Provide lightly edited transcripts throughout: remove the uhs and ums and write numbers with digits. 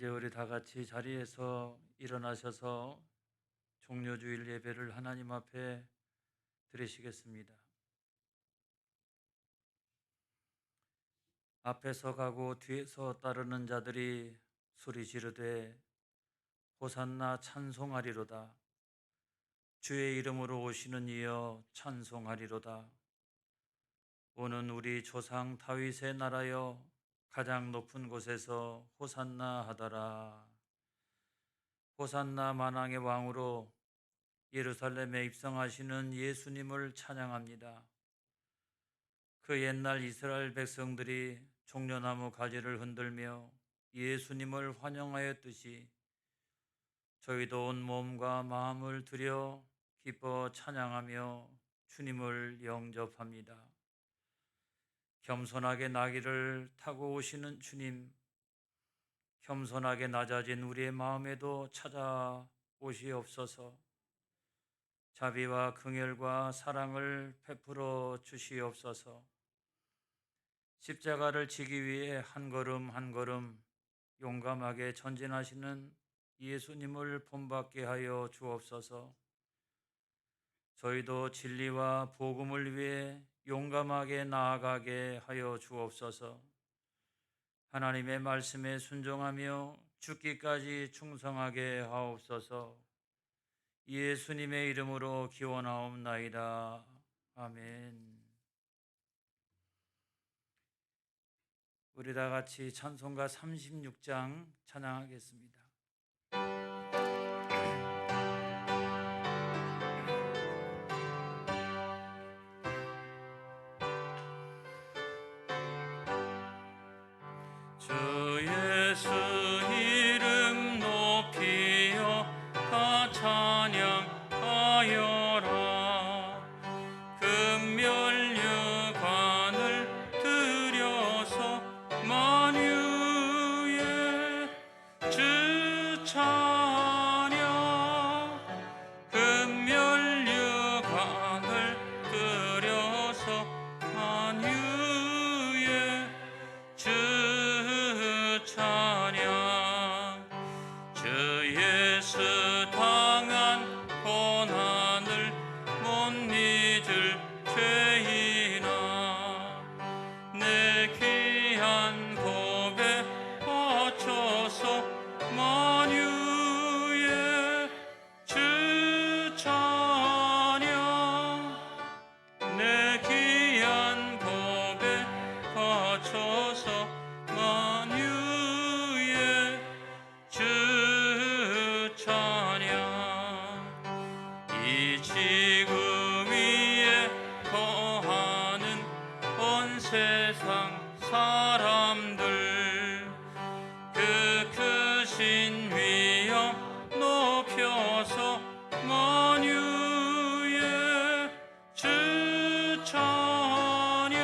이제 우리 다 같이 자리에서 일어나셔서 종료주일 예배를 하나님 앞에 드리시겠습니다. 앞에서 가고 뒤에서 따르는 자들이 소리 지르되 호산나 찬송하리로다. 주의 이름으로 오시는 이여 찬송하리로다. 오는 우리 조상 다윗의 나라여 가장 높은 곳에서 호산나 하더라. 호산나 만왕의 왕으로 예루살렘에 입성하시는 예수님을 찬양합니다. 그 옛날 이스라엘 백성들이 종려나무 가지를 흔들며 예수님을 환영하였듯이 저희도 온 몸과 마음을 들여 기뻐 찬양하며 주님을 영접합니다. 겸손하게 나귀를 타고 오시는 주님, 겸손하게 낮아진 우리의 마음에도 찾아오시옵소서. 자비와 긍휼과 사랑을 베풀어 주시옵소서. 십자가를 지기 위해 한 걸음 한 걸음 용감하게 전진하시는 예수님을 본받게 하여 주옵소서. 저희도 진리와 복음을 위해 용감하게 나아가게 하여 주옵소서. 하나님의 말씀에 순종하며 죽기까지 충성하게 하옵소서. 예수님의 이름으로 기원하옵나이다. 아멘. 우리 다 같이 찬송가 36장 찬양하겠습니다. 주 예수 이름 높이어 다 찬양하여라. 금면류관을 들여서 만유의 주 찬양. 금면류관을 들여서 만유의 주 찬양. 주 예수 당한 고난을 못 잊을 죄인아, 내 귀한 고백 바쳐서 만유의 주 찬양. 내 귀한 고백 바쳐서 만유의 주 찬양. 이 지구 위에 거하는 온 세상 사람들, 그 크신 위엄 높여서 만유의 주 찬양.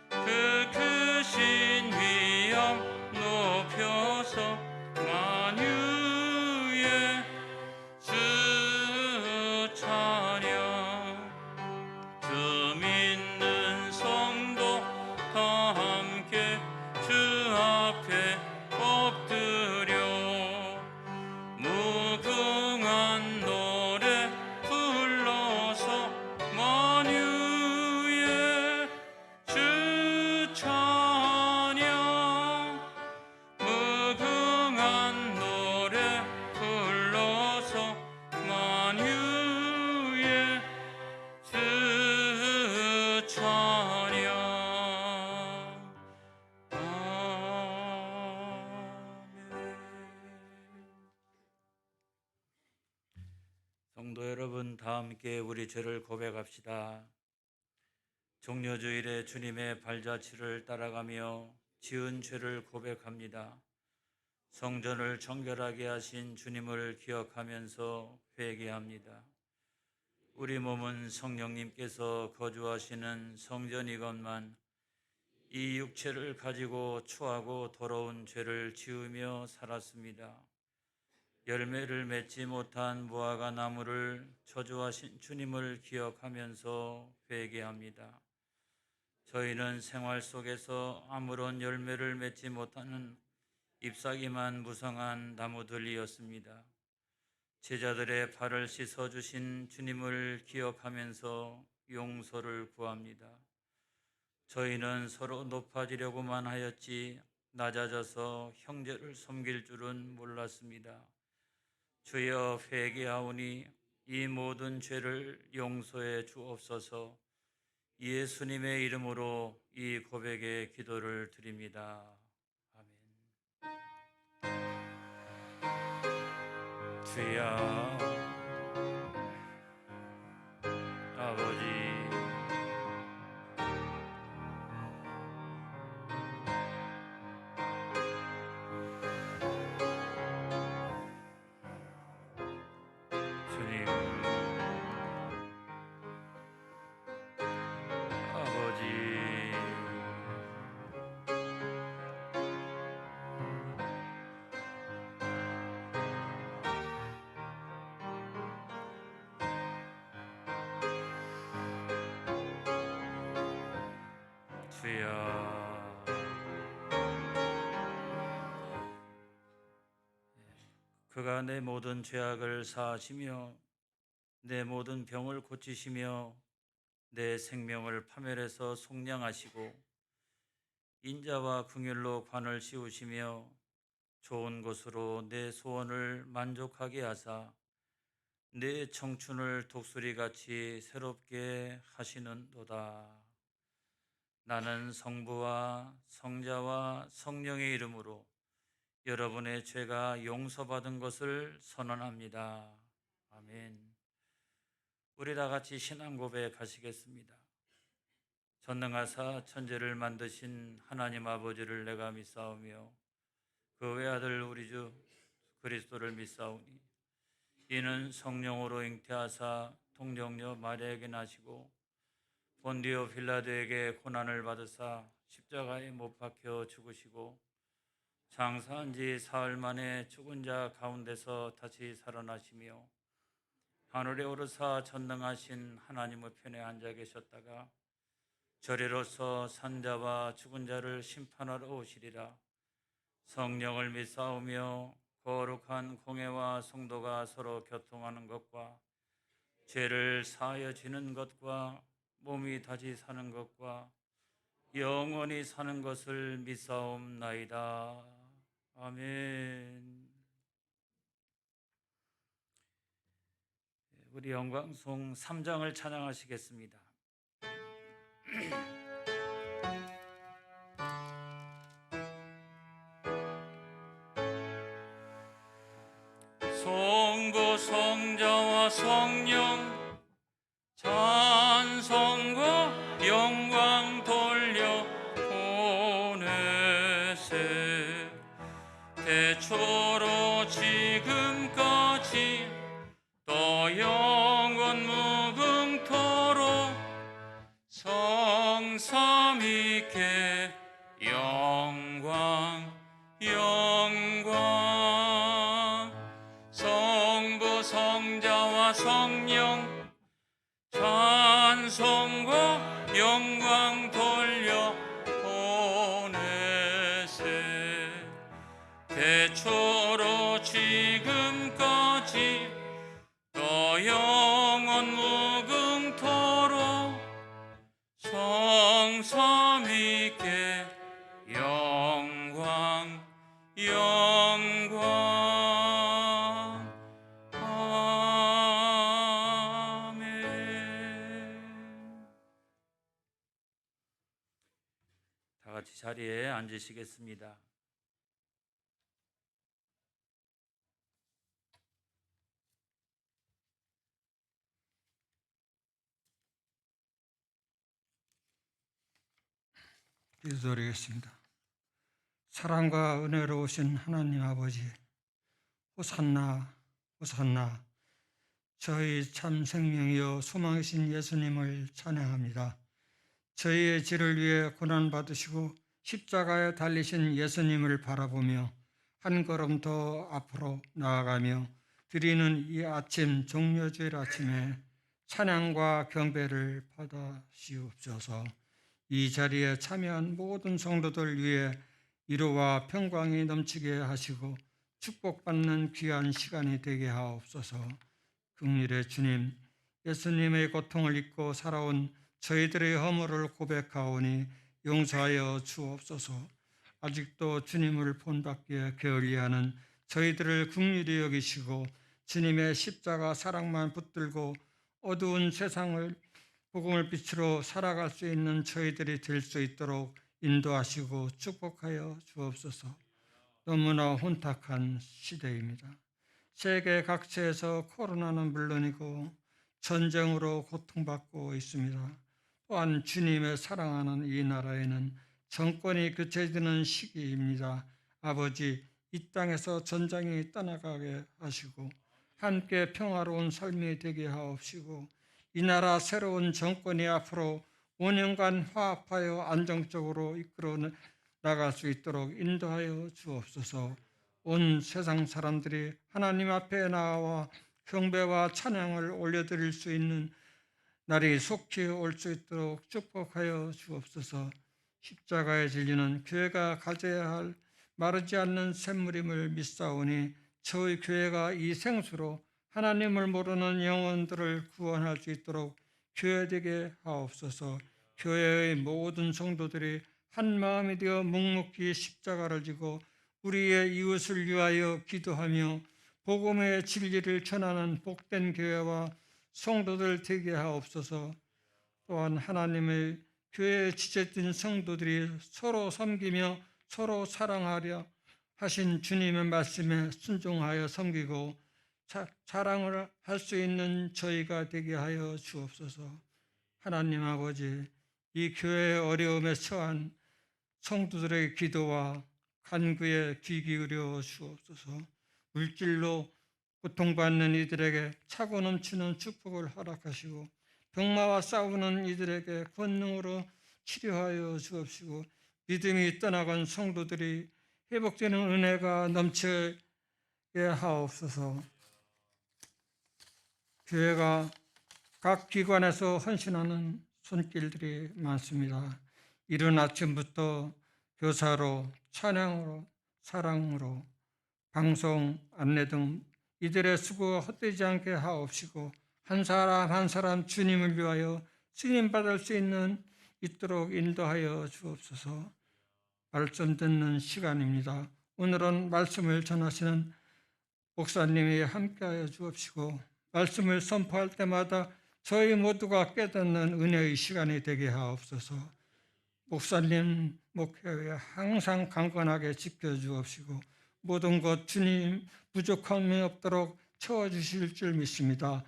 그 크신 위엄 높여서 만유의 주 찬양. 주 믿는 성도 다 함께 주 앞에 엎드려 무궁한 노래 불러서 만유의 주 찬양. 무궁한 노래 불러서 만유의 주 찬양. 아멘. 성도 여러분, 다 함께 우리 죄를 고백합시다. 종려주일에 주님의 발자취를 따라가며 지은 죄를 고백합니다. 성전을 정결하게 하신 주님을 기억하면서 회개합니다. 우리 몸은 성령님께서 거주하시는 성전이건만 이 육체를 가지고 추하고 더러운 죄를 지으며 살았습니다. 열매를 맺지 못한 무화과 나무를 저주하신 주님을 기억하면서 회개합니다. 저희는 생활 속에서 아무런 열매를 맺지 못하는 잎사귀만 무성한 나무들이었습니다. 제자들의 발을 씻어주신 주님을 기억하면서 용서를 구합니다. 저희는 서로 높아지려고만 하였지 낮아져서 형제를 섬길 줄은 몰랐습니다. 주여 회개하오니 이 모든 죄를 용서해 주옵소서. 예수님의 이름으로 이 고백의 기도를 드립니다. 아멘. 주여 아버지 주님 아버지 주여 그가 내 모든 죄악을 사하시며 내 모든 병을 고치시며 내 생명을 파멸해서 속량하시고 인자와 긍휼로 관을 씌우시며 좋은 곳으로 내 소원을 만족하게 하사 내 청춘을 독수리같이 새롭게 하시는도다. 나는 성부와 성자와 성령의 이름으로 여러분의 죄가 용서받은 것을 선언합니다. 아멘. 우리 다 같이 신앙 고백하시겠습니다. 전능하사 천지를 만드신 하나님 아버지를 내가 믿사오며 그 외아들 우리 주 그리스도를 믿사오니 이는 성령으로 잉태하사 통정녀 마리아에게 나시고 본디오 빌라도에게 고난을 받으사 십자가에 못 박혀 죽으시고 장사한 지 사흘 만에 죽은 자 가운데서 다시 살아나시며 하늘에 오르사 전능하신 하나님의 편에 앉아 계셨다가 저리로서 산자와 죽은 자를 심판하러 오시리라. 성령을 믿사오며 거룩한 공회와 성도가 서로 교통하는 것과 죄를 사하여 지는 것과 몸이 다시 사는 것과 영원히 사는 것을 믿사옵나이다. 아멘. 우리 영광송 3장을 찬양하시겠습니다. 성부 성자와 성령 찬송과 영광 돌려 보내세. 태초로 지금까지 또 영원 무궁토록 성삼위께 영광 영광. 성부 성자와 성령 찬송과 영광 돌려 보내세. 태초로 지금까지 또 영원 무궁토록 성삼위께 영광 영광. 아멘. 다 같이 자리에 앉으시겠습니다. 기도드리겠습니다. 사랑과 은혜로우신 하나님 아버지, 호산나 호산나. 저희 참 생명이요 소망이신 예수님을 찬양합니다. 저희의 죄를 위해 고난받으시고 십자가에 달리신 예수님을 바라보며 한 걸음 더 앞으로 나아가며 드리는 이 아침 종려주일 아침에 찬양과 경배를 받아시옵소서. 이 자리에 참여한 모든 성도들 위해 위로와 평강이 넘치게 하시고 축복받는 귀한 시간이 되게 하옵소서. 긍휼의 주님, 예수님의 고통을 잊고 살아온 저희들의 허물을 고백하오니 용서하여 주옵소서. 아직도 주님을 본받기에 게을리하는 저희들을 긍휼히 여기시고 주님의 십자가 사랑만 붙들고 어두운 세상을 복음을 빛으로 살아갈 수 있는 저희들이 될 수 있도록 인도하시고 축복하여 주옵소서. 너무나 혼탁한 시대입니다. 세계 각지에서 코로나는 물론이고 전쟁으로 고통받고 있습니다. 또한 주님의 사랑하는 이 나라에는 정권이 교체되는 시기입니다. 아버지, 이 땅에서 전쟁이 떠나가게 하시고 함께 평화로운 삶이 되게 하옵시고 이 나라 새로운 정권이 앞으로 5년간 화합하여 안정적으로 이끌어 나갈 수 있도록 인도하여 주옵소서. 온 세상 사람들이 하나님 앞에 나와 경배와 찬양을 올려드릴 수 있는 날이 속히 올 수 있도록 축복하여 주옵소서. 십자가의 진리는 교회가 가져야 할 마르지 않는 샘물임을 믿사오니 저희 교회가 이 생수로 하나님을 모르는 영혼들을 구원할 수 있도록 교회되게 하옵소서. 교회의 모든 성도들이 한 마음이 되어 묵묵히 십자가를 지고 우리의 이웃을 위하여 기도하며 복음의 진리를 전하는 복된 교회와 성도들 되게 하옵소서. 또한 하나님의 교회에 지체된 성도들이 서로 섬기며 서로 사랑하려 하신 주님의 말씀에 순종하여 섬기고 자랑을 할 수 있는 저희가 되게 하여 주옵소서. 하나님 아버지, 이 교회의 어려움에 처한 성도들의 기도와 간구에 귀 기울여 주옵소서. 물질로 고통받는 이들에게 차고 넘치는 축복을 허락하시고 병마와 싸우는 이들에게 권능으로 치료하여 주옵시고 믿음이 떠나간 성도들이 회복되는 은혜가 넘치게 하옵소서. 교회가 각 기관에서 헌신하는 손길들이 많습니다. 이른 아침부터 교사로, 찬양으로, 사랑으로, 방송, 안내 등 이들의 수고가 헛되지 않게 하옵시고 한 사람 한 사람 주님을 위하여 쓰임 받을 수 있도록 인도하여 주옵소서. 말씀 듣는 시간입니다. 오늘은 말씀을 전하시는 목사님이 함께하여 주옵시고 말씀을 선포할 때마다 저희 모두가 깨닫는 은혜의 시간이 되게 하옵소서. 목사님 목회에 항상 강건하게 지켜주옵시고 모든 것 주님 부족함이 없도록 채워주실 줄 믿습니다.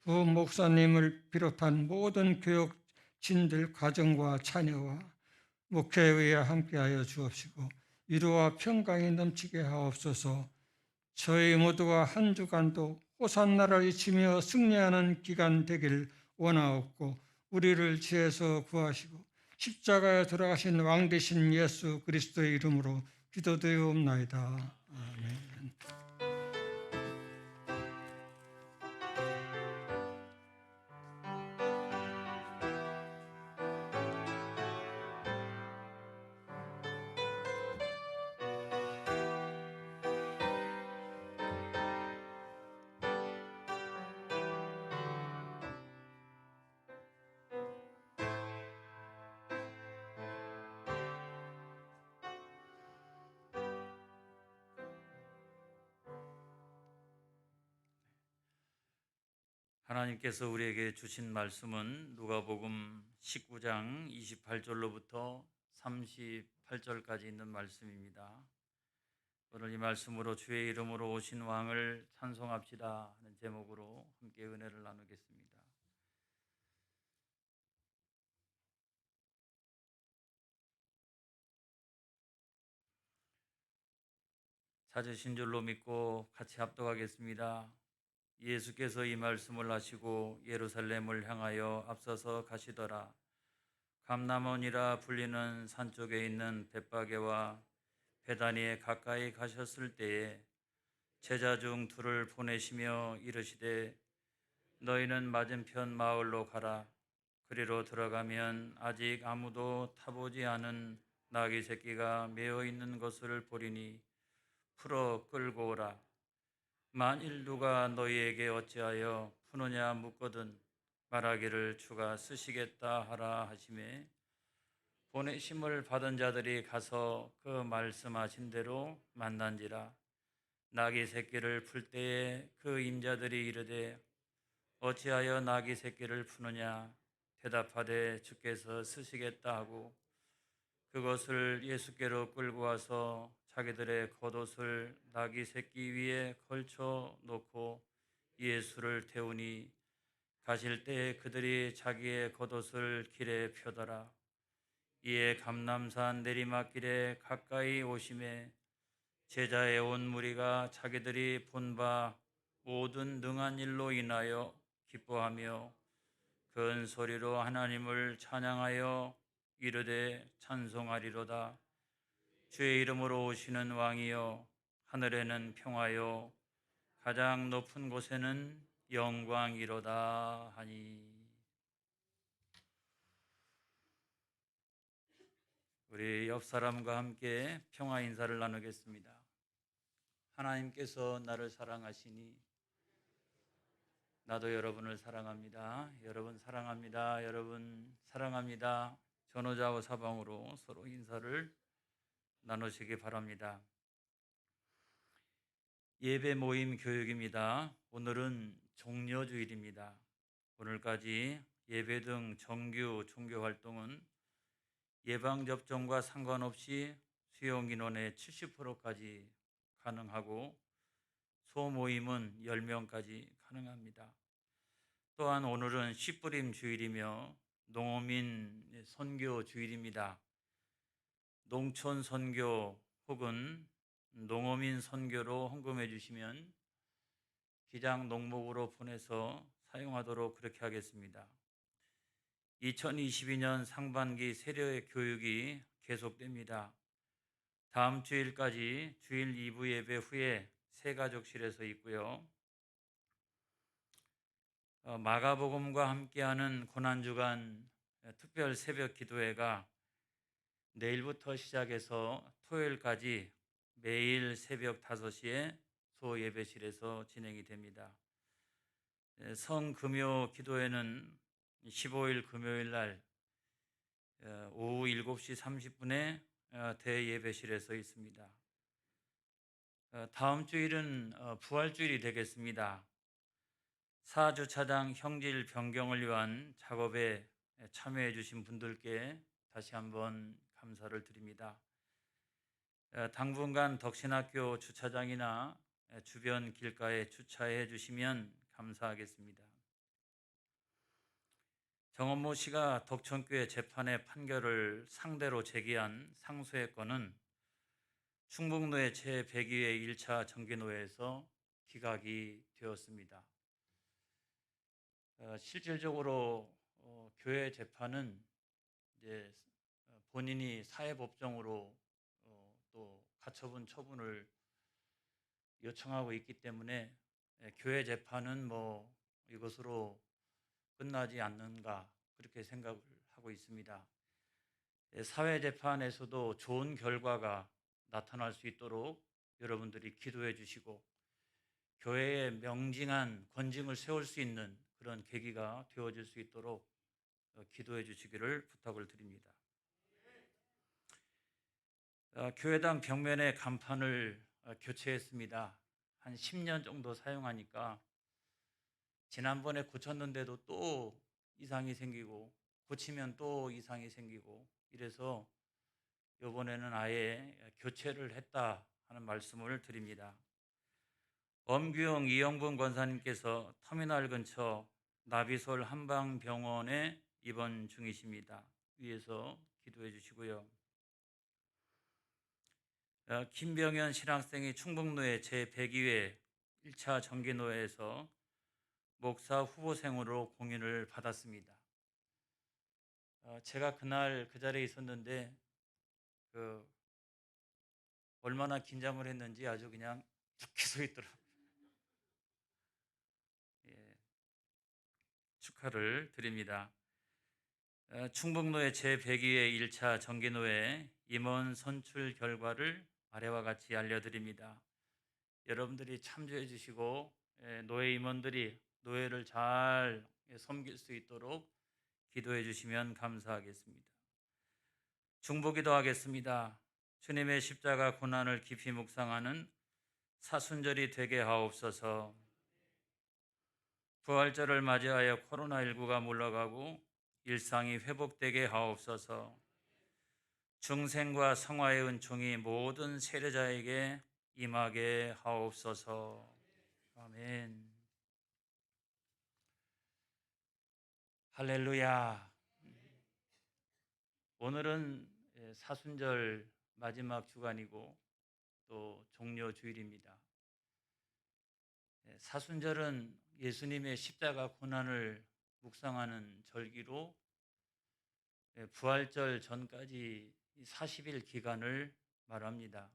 그 목사님을 비롯한 모든 교육진들 가정과 자녀와 목회에 함께하여 주옵시고 위로와 평강이 넘치게 하옵소서. 저희 모두가 한 주간도 호산나를 외치며 승리하는 기간 되길 원하옵고 우리를 죄에서 구하시고 십자가에 돌아가신 왕 되신 예수 그리스도의 이름으로 기도드리옵나이다. 아멘. 하나님께서 우리에게 주신 말씀은 누가복음 19장 28절로부터 38절까지 있는 말씀입니다. 오늘 이 말씀으로 주의 이름으로 오신 왕을 찬송합시다 하는 제목으로 함께 은혜를 나누겠습니다. 찾으신 줄로 믿고 같이 합독하겠습니다. 예수께서 이 말씀을 하시고 예루살렘을 향하여 앞서서 가시더라. 감람원이라 불리는 산 쪽에 있는 벳바게와 베다니에 가까이 가셨을 때에 제자 중 둘을 보내시며 이르시되 너희는 맞은편 마을로 가라. 그리로 들어가면 아직 아무도 타보지 않은 나귀 새끼가 매어 있는 것을 보리니 풀어 끌고 오라. 만일 누가 너희에게 어찌하여 푸느냐 묻거든 말하기를 주가 쓰시겠다 하라 하시매 보내심을 받은 자들이 가서 그 말씀하신 대로 만난지라. 나귀 새끼를 풀 때에 그 임자들이 이르되 어찌하여 나귀 새끼를 푸느냐 대답하되 주께서 쓰시겠다 하고 그것을 예수께로 끌고 와서 자기들의 겉옷을 나귀 새끼 위에 걸쳐 놓고 예수를 태우니 가실 때에 그들이 자기의 겉옷을 길에 펴더라. 이에 감람산 내리막길에 가까이 오심에 제자의 온 무리가 자기들이 본 바 모든 능한 일로 인하여 기뻐하며 큰 소리로 하나님을 찬양하여 이르되 찬송하리로다. 주의 이름으로 오시는 왕이여 하늘에는 평화요 가장 높은 곳에는 영광이로다 하니. 우리 옆 사람과 함께 평화 인사를 나누겠습니다. 하나님께서 나를 사랑하시니 나도 여러분을 사랑합니다. 여러분 사랑합니다. 여러분 사랑합니다. 전호자와 사방으로 서로 인사를 나누시기 바랍니다. 예배 모임 교육입니다. 오늘은 종려주일입니다. 오늘까지 예배 등 정규 종교 활동은 예방접종과 상관없이 수용인원의 70%까지 가능하고 소모임은 10명까지 가능합니다. 또한 오늘은 씨뿌림 주일이며 농어민 선교 주일입니다. 농촌 선교 혹은 농어민 선교로 헌금해 주시면 기장 농목으로 보내서 사용하도록 그렇게 하겠습니다. 2022년 상반기 세례 교육이 계속됩니다. 다음 주일까지 주일 2부 예배 후에 새가족실에서 있고요. 마가복음과 함께하는 고난주간 특별 새벽 기도회가 내일부터 시작해서 토요일까지 매일 새벽 5시에 소예배실에서 진행이 됩니다. 성금요 기도회는 15일 금요일 날 오후 7시 30분에 대예배실에서 있습니다. 다음 주일은 부활주일이 되겠습니다. 4주차장 형질 변경을 위한 작업에 참여해 주신 분들께 다시 한번 감사를 드립니다. 당분간 덕신학교 주차장이나 주변 길가에 주차해 주시면 감사하겠습니다. 정원모 씨가 덕천교회 재판의 판결을 상대로 제기한 상소의 건은 충북노회 제102회 1차 정기노회에서 기각이 되었습니다. 실질적으로 교회 재판은 이제 본인이 사회법정으로 또 가처분 처분을 요청하고 있기 때문에 교회 재판은 뭐 이것으로 끝나지 않는가 그렇게 생각을 하고 있습니다. 사회 재판에서도 좋은 결과가 나타날 수 있도록 여러분들이 기도해 주시고 교회에 명징한 권징을 세울 수 있는 그런 계기가 되어질 수 있도록 기도해 주시기를 부탁을 드립니다. 교회당 벽면의 간판을 교체했습니다. 한 10년 정도 사용하니까 지난번에 고쳤는데도 또 이상이 생기고 고치면 또 이상이 생기고 이래서 이번에는 아예 교체를 했다 하는 말씀을 드립니다. 엄규영 이영분 권사님께서 터미널 근처 나비솔 한방병원에 입원 중이십니다. 위에서 기도해 주시고요. 김병현 신학생이 충북노회 제102회 1차 정기노회에서 목사 후보생으로 공인을 받았습니다. 제가 그날 그 자리에 있었는데 얼마나 긴장을 했는지 아주 그냥 죽게 서 있더라고요. 예, 축하를 드립니다. 충북노회 제102회 1차 정기노회 임원 선출 결과를 아래와 같이 알려드립니다. 여러분들이 참조해 주시고 노회 임원들이 노회를 잘 섬길 수 있도록 기도해 주시면 감사하겠습니다. 중보기도 하겠습니다. 주님의 십자가 고난을 깊이 묵상하는 사순절이 되게 하옵소서. 부활절을 맞이하여 코로나19가 물러가고 일상이 회복되게 하옵소서. 중생과 성화의 은총이 모든 세례자에게 임하게 하옵소서. 아멘. 할렐루야. 오늘은 사순절 마지막 주간이고 또 종료 주일입니다. 사순절은 예수님의 십자가 고난을 묵상하는 절기로 부활절 전까지 40일 기간을 말합니다.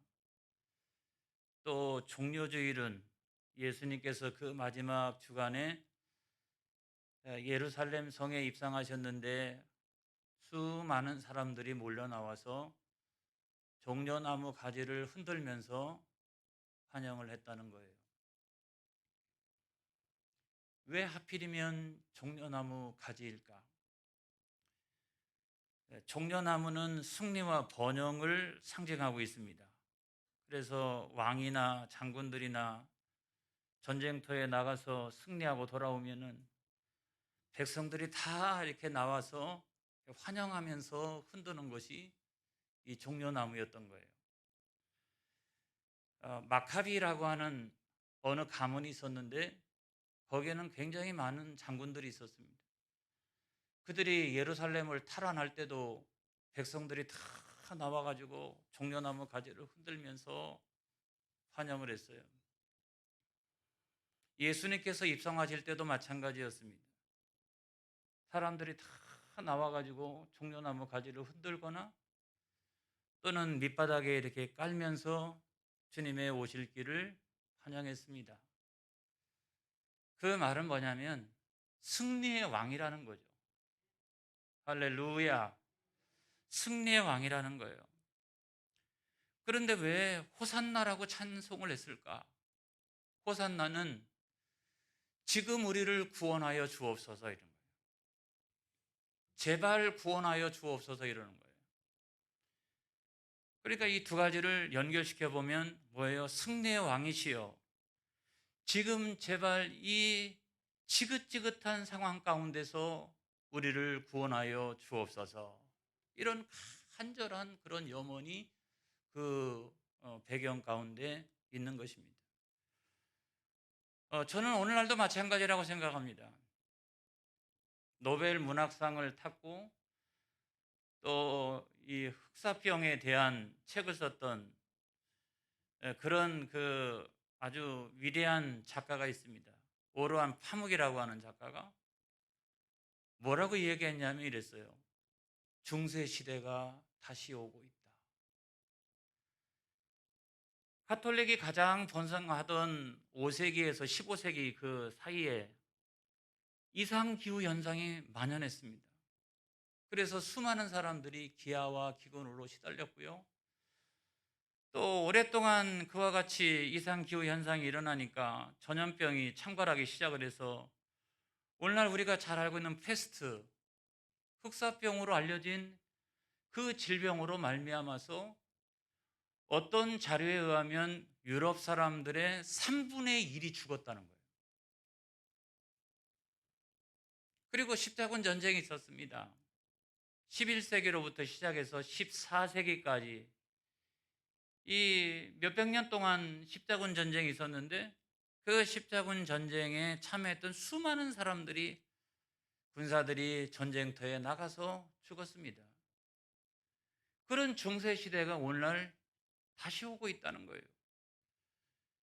또 종료주일은 예수님께서 그 마지막 주간에 예루살렘 성에 입성하셨는데 수많은 사람들이 몰려 나와서 종려나무 가지를 흔들면서 환영을 했다는 거예요. 왜 하필이면 종려나무 가지일까? 종려나무는 승리와 번영을 상징하고 있습니다. 그래서 왕이나 장군들이나 전쟁터에 나가서 승리하고 돌아오면은 백성들이 다 이렇게 나와서 환영하면서 흔드는 것이 이 종려나무였던 거예요. 마카비라고 하는 어느 가문이 있었는데 거기에는 굉장히 많은 장군들이 있었습니다. 그들이 예루살렘을 탈환할 때도 백성들이 다 나와가지고 종려나무 가지를 흔들면서 환영을 했어요. 예수님께서 입성하실 때도 마찬가지였습니다. 사람들이 다 나와가지고 종려나무 가지를 흔들거나 또는 밑바닥에 이렇게 깔면서 주님의 오실 길을 환영했습니다. 그 말은 뭐냐면 승리의 왕이라는 거죠. 할렐루야. 승리의 왕이라는 거예요. 그런데 왜 호산나라고 찬송을 했을까? 호산나는 지금 우리를 구원하여 주옵소서 이런 거예요. 제발 구원하여 주옵소서 이러는 거예요. 그러니까 이 두 가지를 연결시켜 보면 뭐예요? 승리의 왕이시여 지금 제발 이 지긋지긋한 상황 가운데서 우리를 구원하여 주옵소서. 이런 간절한 그런 염원이 그 배경 가운데 있는 것입니다. 저는 오늘날도 마찬가지라고 생각합니다. 노벨 문학상을 탔고 또 이 흑사병에 대한 책을 썼던 그런 그 아주 위대한 작가가 있습니다. 오르한 파묵이라고 하는 작가가 뭐라고 얘기했냐면 이랬어요. 중세 시대가 다시 오고 있다. 가톨릭이 가장 번성하던 5세기에서 15세기 그 사이에 이상기후 현상이 만연했습니다. 그래서 수많은 사람들이 기아와 기근으로 시달렸고요. 또 오랫동안 그와 같이 이상기후 현상이 일어나니까 전염병이 창궐하기 시작을 해서 오늘날 우리가 잘 알고 있는 패스트, 흑사병으로 알려진 그 질병으로 말미암아서 어떤 자료에 의하면 유럽 사람들의 3분의 1이 죽었다는 거예요. 그리고 십자군 전쟁이 있었습니다. 11세기로부터 시작해서 14세기까지 이 몇백 년 동안 십자군 전쟁이 있었는데 그 십자군 전쟁에 참여했던 수많은 사람들이 군사들이 전쟁터에 나가서 죽었습니다. 그런 중세시대가 오늘날 다시 오고 있다는 거예요.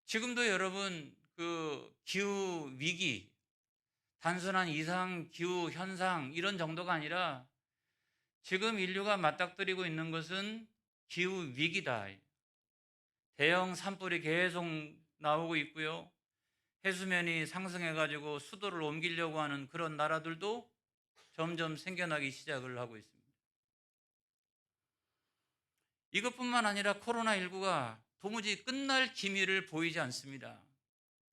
지금도 여러분 그 기후 위기, 단순한 이상 기후 현상 이런 정도가 아니라 지금 인류가 맞닥뜨리고 있는 것은 기후 위기다. 대형 산불이 계속 나오고 있고요. 해수면이 상승해가지고 수도를 옮기려고 하는 그런 나라들도 점점 생겨나기 시작을 하고 있습니다. 이것뿐만 아니라 코로나19가 도무지 끝날 기미를 보이지 않습니다.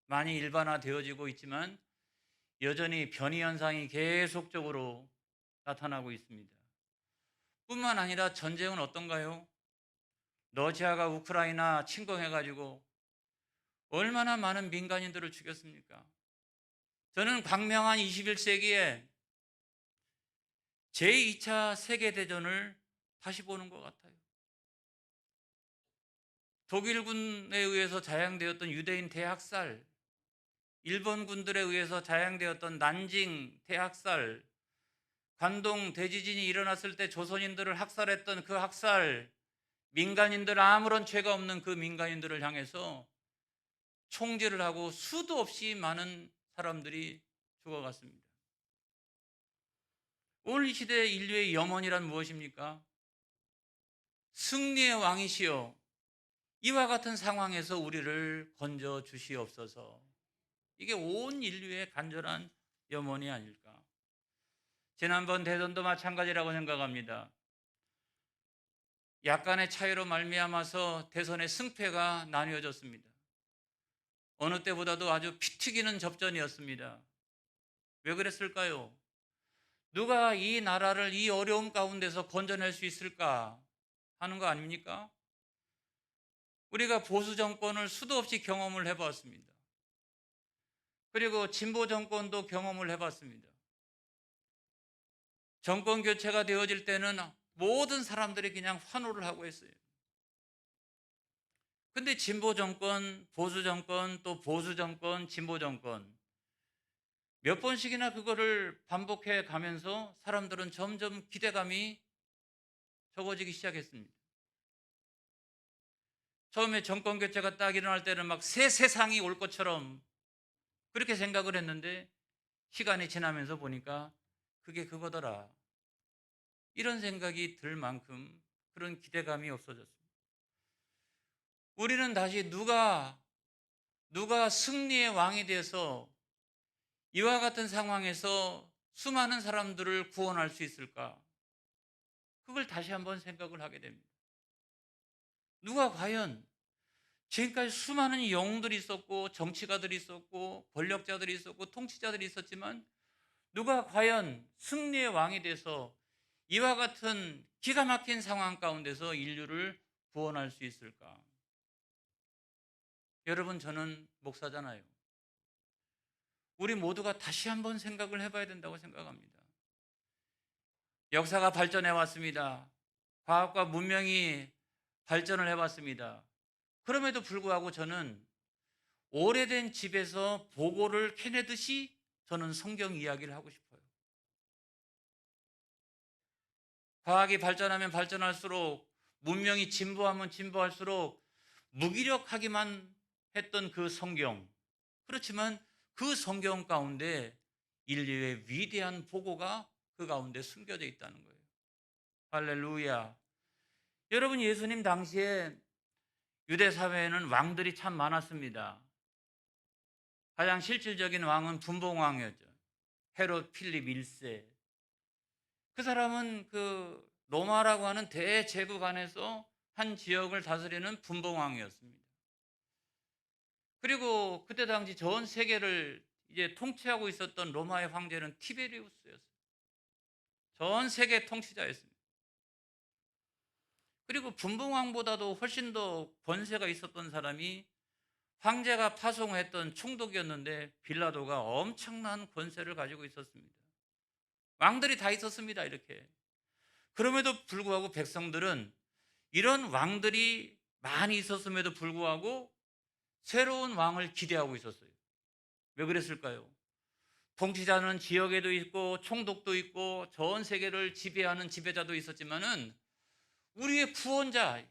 많이 일반화되어지고 있지만 여전히 변이 현상이 계속적으로 나타나고 있습니다. 뿐만 아니라 전쟁은 어떤가요? 러시아가 우크라이나 침공해가지고 얼마나 많은 민간인들을 죽였습니까? 저는 광명한 21세기에 제2차 세계대전을 다시 보는 것 같아요. 독일군에 의해서 자행되었던 유대인 대학살, 일본 군들에 의해서 자행되었던 난징 대학살, 관동 대지진이 일어났을 때 조선인들을 학살했던 그 학살, 민간인들, 아무런 죄가 없는 그 민간인들을 향해서 총질을 하고 수도 없이 많은 사람들이 죽어갔습니다. 오늘 이 시대 인류의 염원이란 무엇입니까? 승리의 왕이시여, 이와 같은 상황에서 우리를 건져 주시옵소서. 이게 온 인류의 간절한 염원이 아닐까. 지난번 대선도 마찬가지라고 생각합니다. 약간의 차이로 말미암아서 대선의 승패가 나뉘어졌습니다. 어느 때보다도 아주 피 튀기는 접전이었습니다. 왜 그랬을까요? 누가 이 나라를 이 어려움 가운데서 건져낼 수 있을까 하는 거 아닙니까? 우리가 보수 정권을 수도 없이 경험을 해봤습니다. 그리고 진보 정권도 경험을 해봤습니다. 정권 교체가 되어질 때는 모든 사람들이 그냥 환호를 하고 있어요. 근데 진보 정권, 보수 정권, 또 보수 정권, 진보 정권 몇 번씩이나 그거를 반복해 가면서 사람들은 점점 기대감이 적어지기 시작했습니다. 처음에 정권 교체가 딱 일어날 때는 막 새 세상이 올 것처럼 그렇게 생각을 했는데 시간이 지나면서 보니까 그게 그거더라. 이런 생각이 들 만큼 그런 기대감이 없어졌습니다. 우리는 다시 누가 승리의 왕이 돼서 이와 같은 상황에서 수많은 사람들을 구원할 수 있을까? 그걸 다시 한번 생각을 하게 됩니다. 누가 과연 지금까지 수많은 영웅들이 있었고 정치가들이 있었고 권력자들이 있었고 통치자들이 있었지만 누가 과연 승리의 왕이 돼서 이와 같은 기가 막힌 상황 가운데서 인류를 구원할 수 있을까? 여러분, 저는 목사잖아요. 우리 모두가 다시 한번 생각을 해봐야 된다고 생각합니다. 역사가 발전해 왔습니다. 과학과 문명이 발전을 해왔습니다. 그럼에도 불구하고 저는 오래된 집에서 보고를 캐내듯이 저는 성경 이야기를 하고 싶어요. 과학이 발전하면 발전할수록, 문명이 진보하면 진보할수록 무기력하기만 했던 그 성경, 그렇지만 그 성경 가운데 인류의 위대한 보고가 그 가운데 숨겨져 있다는 거예요. 할렐루야. 여러분, 예수님 당시에 유대 사회에는 왕들이 참 많았습니다. 가장 실질적인 왕은 분봉왕이었죠. 헤롯 필립 1세. 그 사람은 그 로마라고 하는 대제국 안에서 한 지역을 다스리는 분봉왕이었습니다. 그리고 그때 당시 전 세계를 이제 통치하고 있었던 로마의 황제는 티베리우스였어요. 전 세계 통치자였습니다. 그리고 분봉왕보다도 훨씬 더 권세가 있었던 사람이 황제가 파송했던 총독이었는데 빌라도가 엄청난 권세를 가지고 있었습니다. 왕들이 다 있었습니다. 이렇게. 그럼에도 불구하고 백성들은 이런 왕들이 많이 있었음에도 불구하고 새로운 왕을 기대하고 있었어요. 왜 그랬을까요? 통치자는 지역에도 있고 총독도 있고 전 세계를 지배하는 지배자도 있었지만은 우리의 구원자,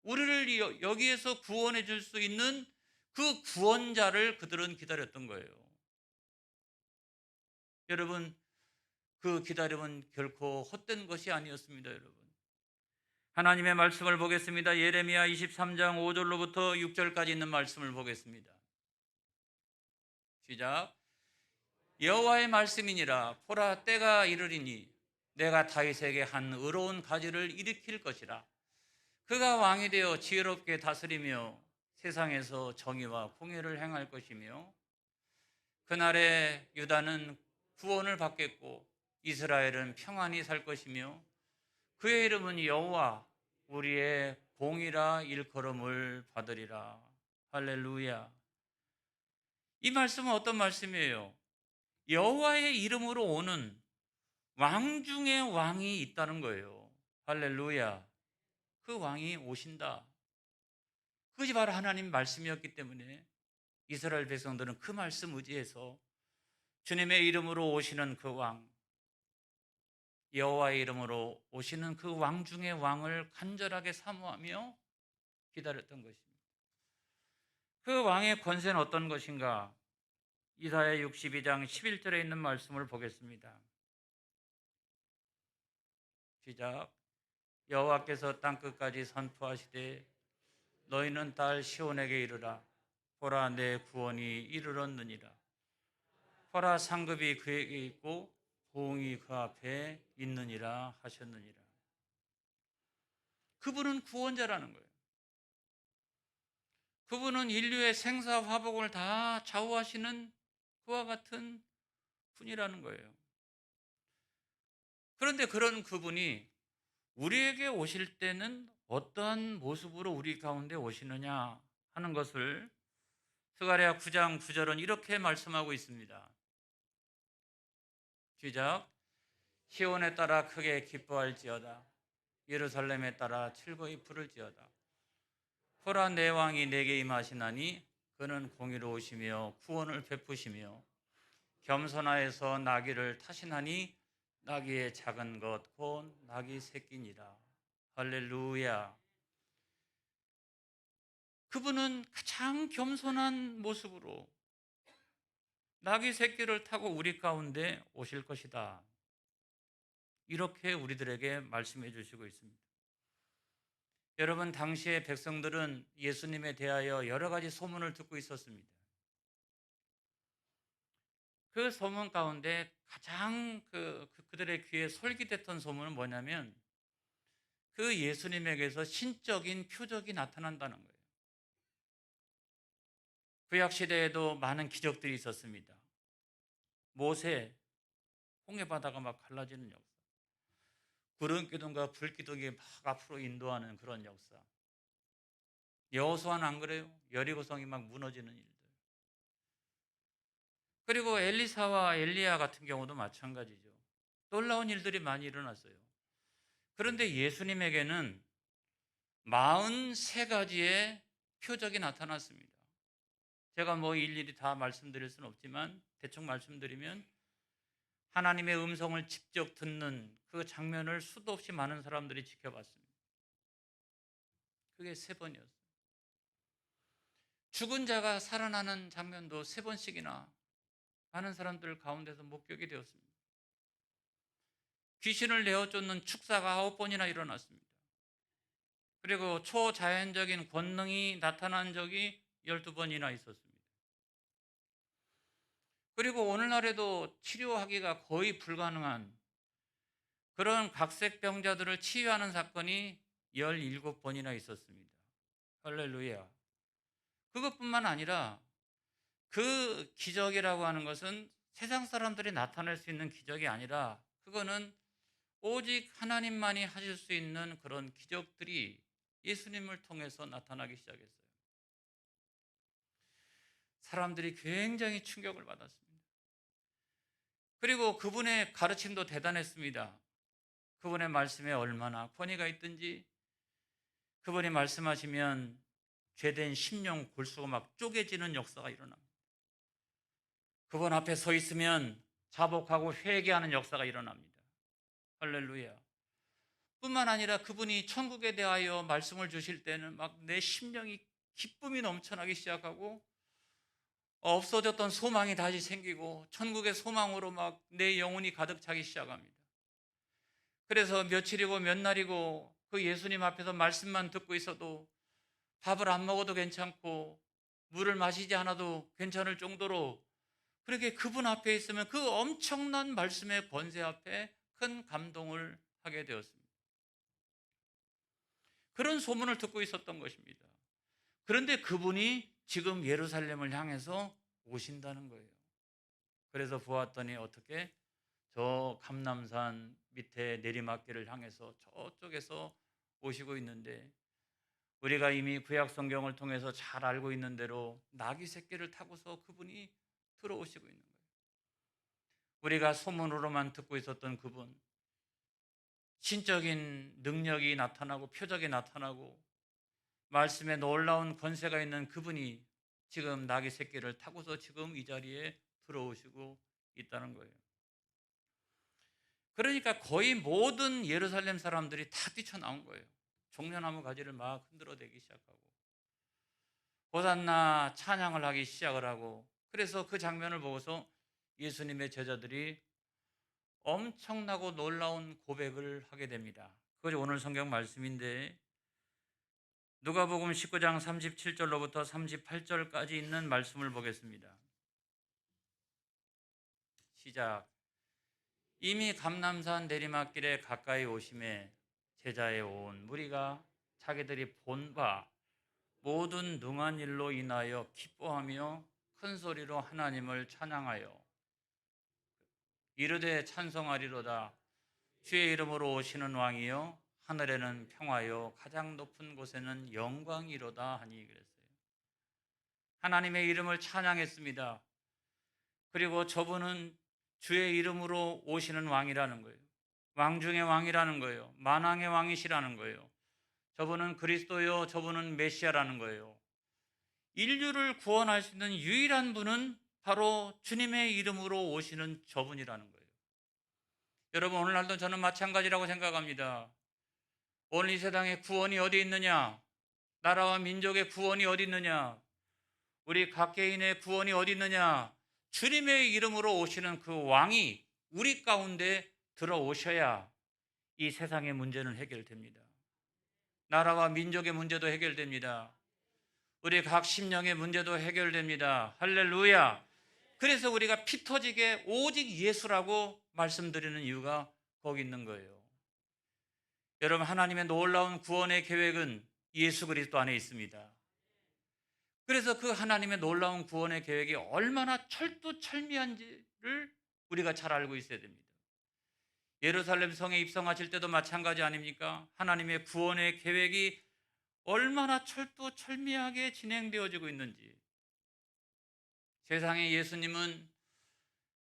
우리를 여기에서 구원해 줄 수 있는 그 구원자를 그들은 기다렸던 거예요. 여러분, 그 기다림은 결코 헛된 것이 아니었습니다. 여러분, 하나님의 말씀을 보겠습니다. 예레미야 23장 5절로부터 6절까지 있는 말씀을 보겠습니다. 시작. 여호와의 말씀이니라. 보라, 때가 이르리니 내가 다윗에게 한 의로운 가지를 일으킬 것이라. 그가 왕이 되어 지혜롭게 다스리며 세상에서 정의와 공의를 행할 것이며, 그날에 유다는 구원을 받겠고 이스라엘은 평안히 살 것이며, 그의 이름은 여호와 우리의 공이라 일컬음을 받으리라. 할렐루야. 이 말씀은 어떤 말씀이에요? 여호와의 이름으로 오는 왕 중에 왕이 있다는 거예요. 할렐루야. 그 왕이 오신다. 그것이 바로 하나님 말씀이었기 때문에 이스라엘 백성들은 그 말씀 의지해서 주님의 이름으로 오시는 그 왕, 여호와의 이름으로 오시는 그 왕 중의 왕을 간절하게 사모하며 기다렸던 것입니다. 그 왕의 권세는 어떤 것인가? 이사야 62장 11절에 있는 말씀을 보겠습니다. 시작. 여호와께서 땅끝까지 선포하시되 너희는 딸 시온에게 이르라. 보라, 내 구원이 이르렀느니라. 보라, 상급이 그에게 있고 보응이 그 앞에 있느니라 하셨느니라. 그분은 구원자라는 거예요. 그분은 인류의 생사 화복을 다 좌우하시는 그와 같은 분이라는 거예요. 그런데 그런 그분이 우리에게 오실 때는 어떠한 모습으로 우리 가운데 오시느냐 하는 것을 스가랴 9장 9절은 이렇게 말씀하고 있습니다. 시작. 시온에 따라 크게 기뻐할지어다. 예루살렘에 따라 즐거이 부를지어다. 보라, 내 왕이 내게 임하시나니 그는 공의로우시며 구원을 베푸시며 겸손하여서 나귀를 타시나니 나귀의 작은 것 곧 나귀 새끼니라. 할렐루야. 그분은 가장 겸손한 모습으로 나귀 새끼를 타고 우리 가운데 오실 것이다. 이렇게 우리들에게 말씀해 주시고 있습니다. 여러분, 당시의 백성들은 예수님에 대하여 여러 가지 소문을 듣고 있었습니다. 그 소문 가운데 가장 그들의 귀에 솔깃했던 소문은 뭐냐면 그 예수님에게서 신적인 표적이 나타난다는 거예요. 구약 시대에도 많은 기적들이 있었습니다. 모세, 홍해 바다가 막 갈라지는 역사, 구름 기둥과 불 기둥이 막 앞으로 인도하는 그런 역사. 여호수아는 안 그래요? 여리고성이 막 무너지는 일들. 그리고 엘리사와 엘리야 같은 경우도 마찬가지죠. 놀라운 일들이 많이 일어났어요. 그런데 예수님에게는 43가지의 표적이 나타났습니다. 제가 뭐 일일이 다 말씀드릴 수는 없지만 대충 말씀드리면 하나님의 음성을 직접 듣는 그 장면을 수도 없이 많은 사람들이 지켜봤습니다. 그게 3번이었어요. 죽은 자가 살아나는 장면도 3번씩이나 많은 사람들 가운데서 목격이 되었습니다. 귀신을 내어 쫓는 축사가 9번이나 일어났습니다. 그리고 초자연적인 권능이 나타난 적이 12번이나 있었습니다. 그리고 오늘날에도 치료하기가 거의 불가능한 그런 각색병자들을 치유하는 사건이 17번이나 있었습니다. 할렐루야. 그것뿐만 아니라 그 기적이라고 하는 것은 세상 사람들이 나타낼 수 있는 기적이 아니라 그거는 오직 하나님만이 하실 수 있는 그런 기적들이 예수님을 통해서 나타나기 시작했어요. 사람들이 굉장히 충격을 받았습니다. 그리고 그분의 가르침도 대단했습니다. 그분의 말씀에 얼마나 권위가 있든지 그분이 말씀하시면 죄된 심령 골수가 막 쪼개지는 역사가 일어납니다. 그분 앞에 서 있으면 자복하고 회개하는 역사가 일어납니다. 할렐루야. 뿐만 아니라 그분이 천국에 대하여 말씀을 주실 때는 막 내 심령이 기쁨이 넘쳐나기 시작하고 없어졌던 소망이 다시 생기고 천국의 소망으로 막 내 영혼이 가득 차기 시작합니다. 그래서 며칠이고 몇 날이고 그 예수님 앞에서 말씀만 듣고 있어도 밥을 안 먹어도 괜찮고 물을 마시지 않아도 괜찮을 정도로 그렇게 그분 앞에 있으면 그 엄청난 말씀의 권세 앞에 큰 감동을 하게 되었습니다. 그런 소문을 듣고 있었던 것입니다. 그런데 그분이 지금 예루살렘을 향해서 오신다는 거예요. 그래서 보았더니 어떻게 저 감람산 밑에 내리막길을 향해서 저쪽에서 오시고 있는데, 우리가 이미 구약 성경을 통해서 잘 알고 있는 대로 나귀 새끼를 타고서 그분이 들어오시고 있는 거예요. 우리가 소문으로만 듣고 있었던 그분, 신적인 능력이 나타나고 표적이 나타나고 말씀에 놀라운 권세가 있는 그분이 지금 나귀 새끼를 타고서 지금 이 자리에 들어오시고 있다는 거예요. 그러니까 거의 모든 예루살렘 사람들이 다 뛰쳐나온 거예요. 종려나무 가지를 막 흔들어대기 시작하고 호산나 찬양을 하기 시작을 하고, 그래서 그 장면을 보고서 예수님의 제자들이 엄청나고 놀라운 고백을 하게 됩니다. 그것이 오늘 성경 말씀인데, 누가복음 19장 37절로부터 38절까지 있는 말씀을 보겠습니다. 시작. 이미 감람산 내리막길에 가까이 오심에 제자에 온 무리가 자기들이 본 바 모든 능한 일로 인하여 기뻐하며 큰 소리로 하나님을 찬양하여 이르되 찬송하리로다. 주의 이름으로 오시는 왕이여 하늘에는 평화요 가장 높은 곳에는 영광이로다 하니 그랬어요. 하나님의 이름을 찬양했습니다. 그리고 저분은 주의 이름으로 오시는 왕이라는 거예요. 왕 중의 왕이라는 거예요. 만왕의 왕이시라는 거예요. 저분은 그리스도요, 저분은 메시아라는 거예요. 인류를 구원할 수 있는 유일한 분은 바로 주님의 이름으로 오시는 저분이라는 거예요. 여러분, 오늘날도 저는 마찬가지라고 생각합니다. 오늘 이 세상에 구원이 어디 있느냐? 나라와 민족의 구원이 어디 있느냐? 우리 각 개인의 구원이 어디 있느냐? 주님의 이름으로 오시는 그 왕이 우리 가운데 들어오셔야 이 세상의 문제는 해결됩니다. 나라와 민족의 문제도 해결됩니다. 우리 각 심령의 문제도 해결됩니다. 할렐루야. 그래서 우리가 피 터지게 오직 예수라고 말씀드리는 이유가 거기 있는 거예요. 여러분, 하나님의 놀라운 구원의 계획은 예수 그리스도 안에 있습니다. 그래서 그 하나님의 놀라운 구원의 계획이 얼마나 철두철미한지를 우리가 잘 알고 있어야 됩니다. 예루살렘 성에 입성하실 때도 마찬가지 아닙니까? 하나님의 구원의 계획이 얼마나 철두철미하게 진행되어지고 있는지. 세상에 예수님은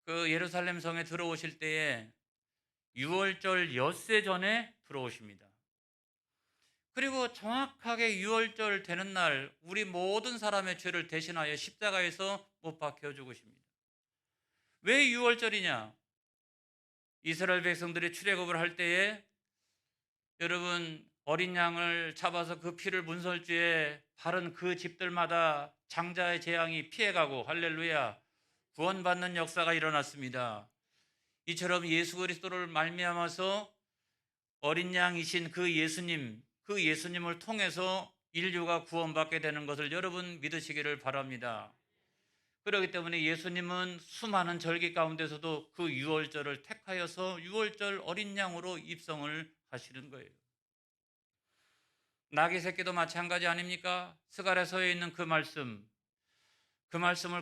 그 예루살렘 성에 들어오실 때에 유월절 엿새 전에 들어오십니다. 그리고 정확하게 유월절 되는 날 우리 모든 사람의 죄를 대신하여 십자가에서 못 박혀 죽으십니다. 왜 유월절이냐? 이스라엘 백성들이 출애굽을 할 때에 여러분, 어린 양을 잡아서 그 피를 문설주에 바른 그 집들마다 장자의 재앙이 피해가고 할렐루야 구원받는 역사가 일어났습니다. 이처럼 예수 그리스도를 말미암아서 어린 양이신 그 예수님을 통해서 인류가 구원받게 되는 것을 여러분 믿으시기를 바랍니다. 그렇기 때문에 예수님은 수많은 절기 가운데서도 그 유월절을 택하여서 유월절 어린 양으로 입성을 하시는 거예요. 나귀 새끼도 마찬가지 아닙니까? 스가랴서에 있는 그 말씀을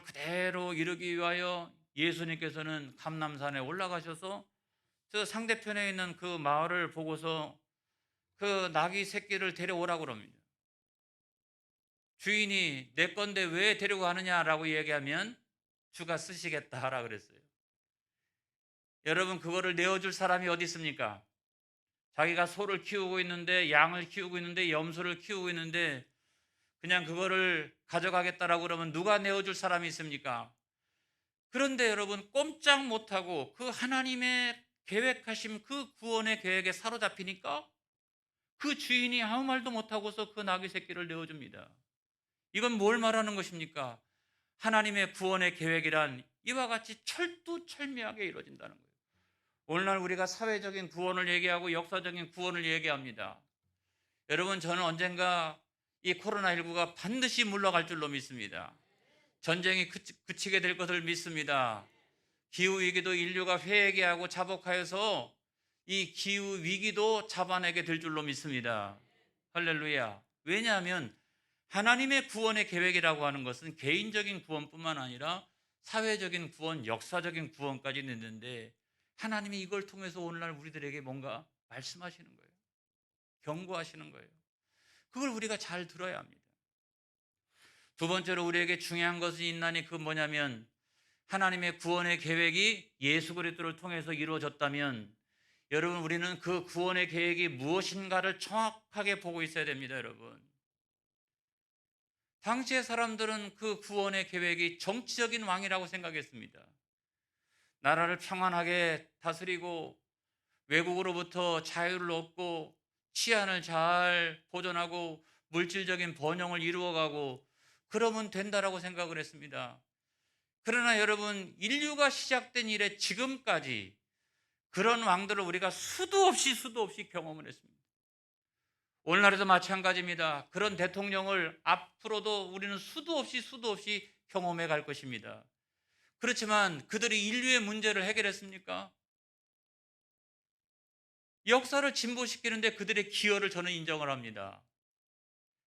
그대로 이루기 위하여 예수님께서는 감람산에 올라가셔서 저 상대편에 있는 그 마을을 보고서 그 나귀 새끼를 데려오라고 합니다. 주인이 내 건데 왜 데리고 가느냐라고 얘기하면 주가 쓰시겠다라 그랬어요. 여러분, 그거를 내어줄 사람이 어디 있습니까? 자기가 소를 키우고 있는데, 양을 키우고 있는데, 염소를 키우고 있는데 그냥 그거를 가져가겠다라고 그러면 누가 내어줄 사람이 있습니까? 그런데 여러분, 꼼짝 못하고 그 하나님의 계획하신 그 구원의 계획에 사로잡히니까 그 주인이 아무 말도 못하고서 그 나귀 새끼를 내어줍니다. 이건 뭘 말하는 것입니까? 하나님의 구원의 계획이란 이와 같이 철두철미하게 이루어진다는 거예요. 오늘날 우리가 사회적인 구원을 얘기하고 역사적인 구원을 얘기합니다. 여러분, 저는 언젠가 이 코로나19가 반드시 물러갈 줄로 믿습니다. 전쟁이 그치게 될 것을 믿습니다. 기후위기도 인류가 회개하고 자복하여서 이 기후위기도 잡아내게 될 줄로 믿습니다. 할렐루야. 왜냐하면 하나님의 구원의 계획이라고 하는 것은 개인적인 구원뿐만 아니라 사회적인 구원, 역사적인 구원까지 있는데 하나님이 이걸 통해서 오늘날 우리들에게 뭔가 말씀하시는 거예요. 경고하시는 거예요. 그걸 우리가 잘 들어야 합니다. 두 번째로 우리에게 중요한 것이 있나니 그건 뭐냐면 하나님의 구원의 계획이 예수 그리스도를 통해서 이루어졌다면 여러분 우리는 그 구원의 계획이 무엇인가를 정확하게 보고 있어야 됩니다. 여러분 당시의 사람들은 그 구원의 계획이 정치적인 왕이라고 생각했습니다. 나라를 평안하게 다스리고 외국으로부터 자유를 얻고 치안을 잘 보존하고 물질적인 번영을 이루어가고 그러면 된다라고 생각을 했습니다. 그러나 여러분 인류가 시작된 이래 지금까지 그런 왕들을 우리가 수도 없이 경험을 했습니다. 오늘날에도 마찬가지입니다. 그런 대통령을 앞으로도 우리는 수도 없이 경험해 갈 것입니다. 그렇지만 그들이 인류의 문제를 해결했습니까? 역사를 진보시키는데 그들의 기여를 저는 인정을 합니다.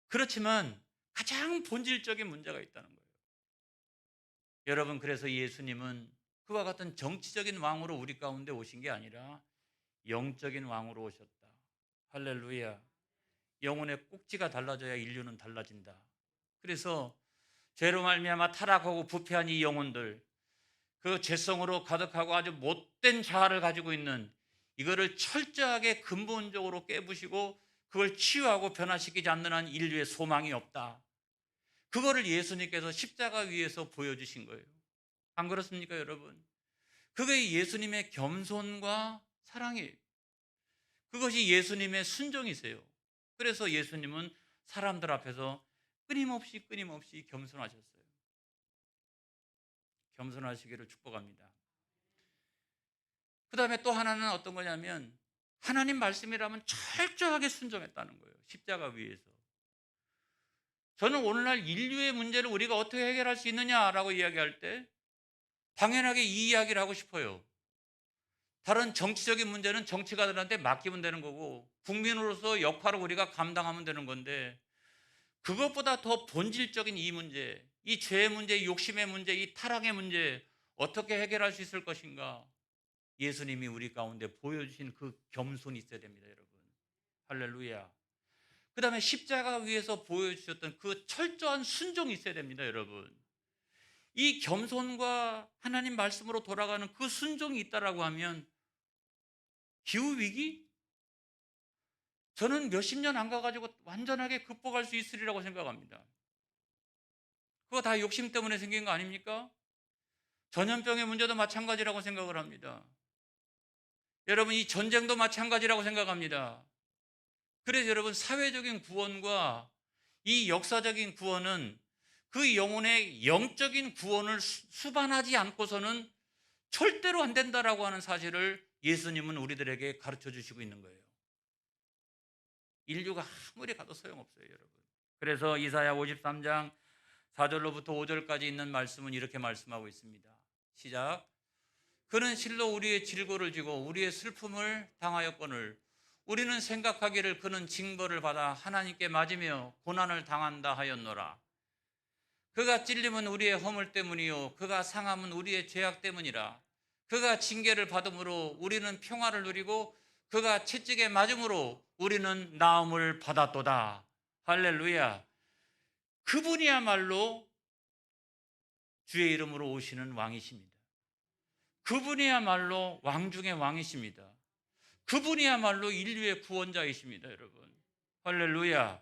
그렇지만 가장 본질적인 문제가 있다는 거예요. 여러분 그래서 예수님은 그와 같은 정치적인 왕으로 우리 가운데 오신 게 아니라 영적인 왕으로 오셨다. 할렐루야. 영혼의 꼭지가 달라져야 인류는 달라진다. 그래서 죄로 말미암아 타락하고 부패한 이 영혼들, 그 죄성으로 가득하고 아주 못된 자아를 가지고 있는 이거를 철저하게 근본적으로 깨부시고 그걸 치유하고 변화시키지 않는 한 인류의 소망이 없다. 그거를 예수님께서 십자가 위에서 보여주신 거예요. 안 그렇습니까, 여러분? 그게 예수님의 겸손과 사랑이에요. 그것이 예수님의 순종이세요. 그래서 예수님은 사람들 앞에서 끊임없이 겸손하셨어요. 겸손하시기를 축복합니다. 그 다음에 또 하나는 어떤 거냐면 하나님 말씀이라면 철저하게 순종했다는 거예요. 십자가 위에서. 저는 오늘날 인류의 문제를 우리가 어떻게 해결할 수 있느냐라고 이야기할 때 당연하게 이 이야기를 하고 싶어요. 다른 정치적인 문제는 정치가들한테 맡기면 되는 거고 국민으로서 역할을 우리가 감당하면 되는 건데 그것보다 더 본질적인 이 문제, 이 죄의 문제, 이 욕심의 문제, 이 타락의 문제 어떻게 해결할 수 있을 것인가? 예수님이 우리 가운데 보여주신 그 겸손이 있어야 됩니다, 여러분. 할렐루야. 그 다음에 십자가 위에서 보여주셨던 그 철저한 순종이 있어야 됩니다, 여러분. 이 겸손과 하나님 말씀으로 돌아가는 그 순종이 있다라고 하면 기후위기? 저는 몇십 년 안 가가지고 완전하게 극복할 수 있으리라고 생각합니다. 그거 다 욕심 때문에 생긴 거 아닙니까? 전염병의 문제도 마찬가지라고 생각을 합니다. 여러분 이 전쟁도 마찬가지라고 생각합니다. 그래서 여러분 사회적인 구원과 이 역사적인 구원은 그 영혼의 영적인 구원을 수반하지 않고서는 절대로 안 된다라고 하는 사실을 예수님은 우리들에게 가르쳐 주시고 있는 거예요. 인류가 아무리 가도 소용없어요, 여러분. 그래서 이사야 53장 4절로부터 5절까지 있는 말씀은 이렇게 말씀하고 있습니다. 시작. 그는 실로 우리의 질고를 지고 우리의 슬픔을 당하였거늘 우리는 생각하기를 그는 징벌을 받아 하나님께 맞으며 고난을 당한다 하였노라. 그가 찔림은 우리의 허물 때문이요 그가 상함은 우리의 죄악 때문이라. 그가 징계를 받음으로 우리는 평화를 누리고 그가 채찍에 맞음으로 우리는 나음을 받았도다. 할렐루야. 그분이야말로 주의 이름으로 오시는 왕이십니다. 그분이야말로 왕 중의 왕이십니다. 그분이야말로 인류의 구원자이십니다, 여러분. 할렐루야.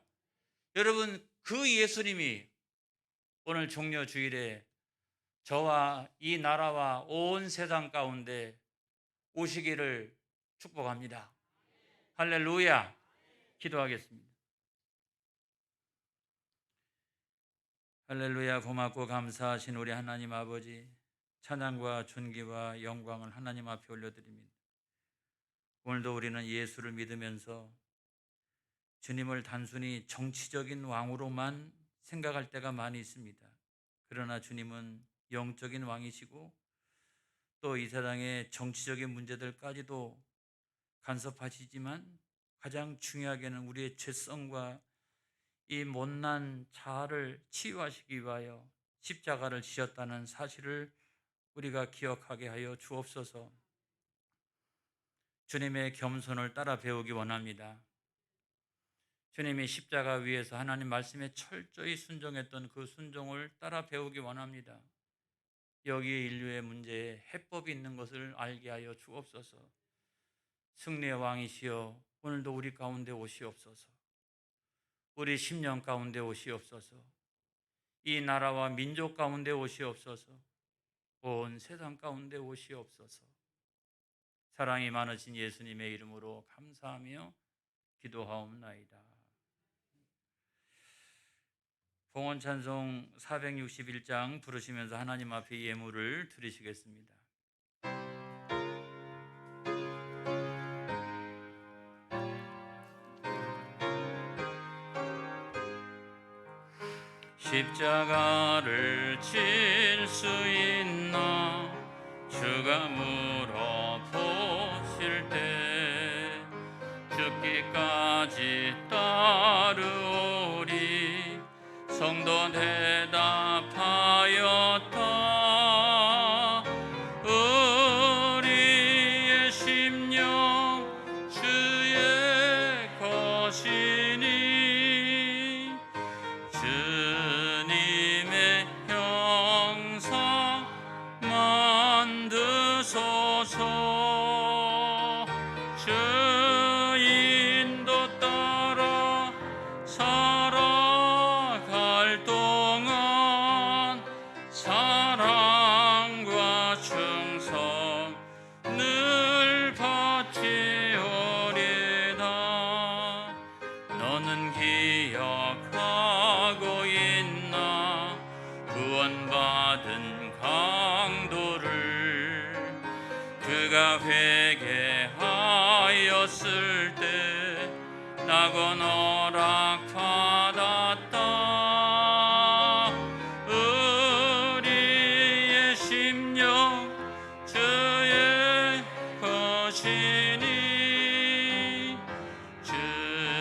여러분, 그 예수님이 오늘 종려 주일에 저와 이 나라와 온 세상 가운데 오시기를 축복합니다. 할렐루야. 기도하겠습니다. 할렐루야. 고맙고 감사하신 우리 하나님 아버지, 찬양과 존귀와 영광을 하나님 앞에 올려드립니다. 오늘도 우리는 예수를 믿으면서 주님을 단순히 정치적인 왕으로만 생각할 때가 많이 있습니다. 그러나 주님은 영적인 왕이시고 또 이 세상의 정치적인 문제들까지도 간섭하시지만 가장 중요하게는 우리의 죄성과 이 못난 자아를 치유하시기 위하여 십자가를 지셨다는 사실을 우리가 기억하게 하여 주옵소서. 주님의 겸손을 따라 배우기 원합니다. 주님이 십자가 위에서 하나님 말씀에 철저히 순종했던 그 순종을 따라 배우기 원합니다. 여기에 인류의 문제에 해법이 있는 것을 알게 하여 주옵소서. 승리의 왕이시여, 오늘도 우리 가운데 오시옵소서. 우리 심령 가운데 오시옵소서. 이 나라와 민족 가운데 오시옵소서. 온 세상 가운데 오시옵소서. 사랑이 많으신 예수님의 이름으로 감사하며 기도하옵나이다. 봉헌 찬송 461장 부르시면서 하나님 앞에 예물을 드리시겠습니다. 십자가를 질 수 있나 주가 물어보실 때 죽기까지 따르오리 성도 대답하였다. 우리의 심령 주의 것이니 주님의 형상 만드소서. 주인도 따라 살아갈 동안 사랑과 충성 늘 바치오리다. 너는 기억하고 있나 구원받은 강도를 그가 회개하였을 때 낙원 허락받았다. 우리의 심령 주의 것이니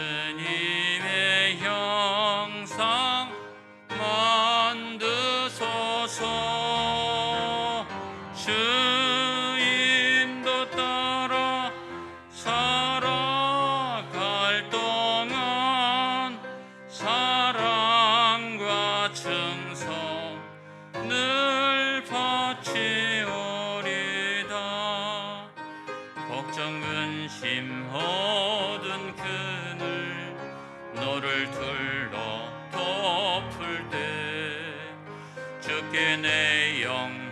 주님의 형상 만드소서. 주인도 따라 살아갈 동안 사랑과 충성 늘 바치오리다. 걱정 근심 어두운 그늘 너를 둘러 덮을 때 주께 내 영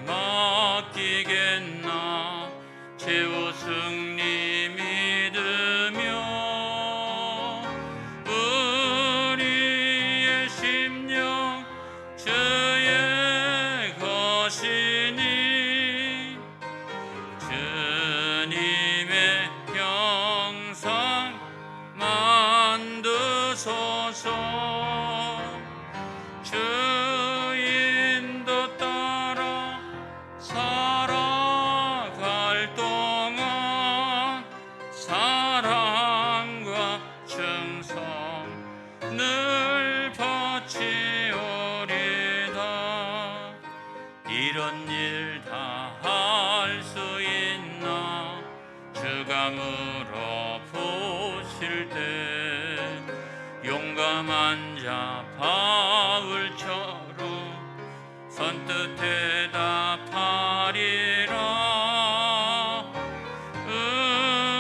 맡기겠나 최후 승리 믿으며 우리의 심령 주의 것이니 주님의 형상 만드소서. 주인도 따라 살아갈 동안 사랑과 충성 늘 바치오리다. 이런 일 다 할 수 있나 주가 물어보실 때 용감한 자 바울처럼 선뜻 대답하리라.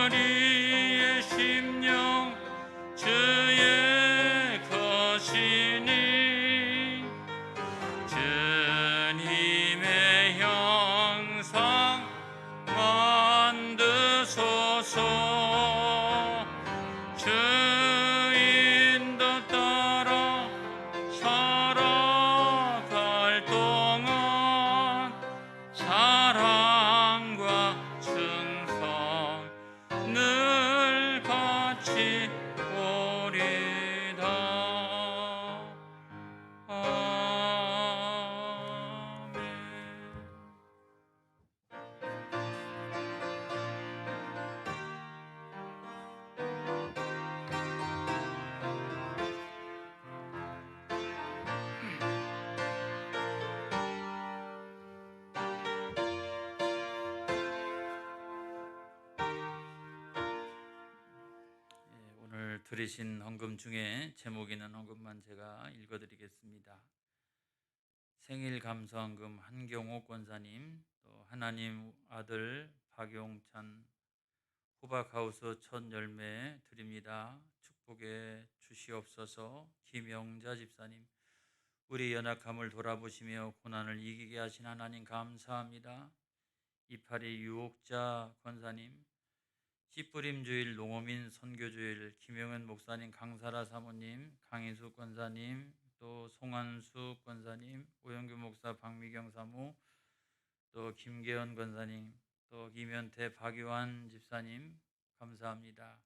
우리의 심령 주의 것이니 주님의 형상 만드소서. 주인도 따라 살아갈 동안 사랑과 충성 늘 바치오리다. 아멘. 들으신 헌금 중에 제목 있는 헌금만 제가 읽어드리겠습니다. 생일 감사헌금 한경호 권사님, 또 하나님 아들 박용찬 호박하우스 첫 열매 드립니다. 축복해 주시옵소서. 김영자 집사님, 우리 연약함을 돌아보시며 고난을 이기게 하신 하나님 감사합니다. 이파리 유옥자 권사님, 씨뿌림주일 농어민 선교주일 김영현 목사님, 강사라 사모님, 강인수 권사님, 또 송한수 권사님, 오영규 목사, 박미경 사모, 또 김계현 권사님, 또 김현태 박유한 집사님 감사합니다.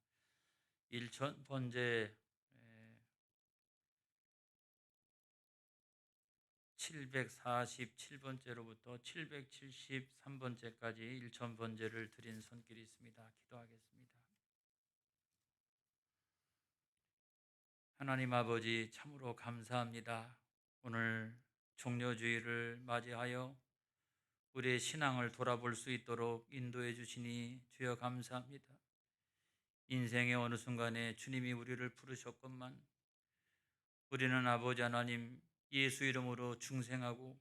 일천 번째 747번째로부터 773번째까지 1000번째를 드린 손길이 있습니다. 기도하겠습니다. 하나님 아버지, 참으로 감사합니다. 오늘 종료주의를 맞이하여 우리의 신앙을 돌아볼 수 있도록 인도해 주시니 주여 감사합니다. 인생의 어느 순간에 주님이 우리를 부르셨건만 우리는 아버지 하나님 예수 이름으로 중생하고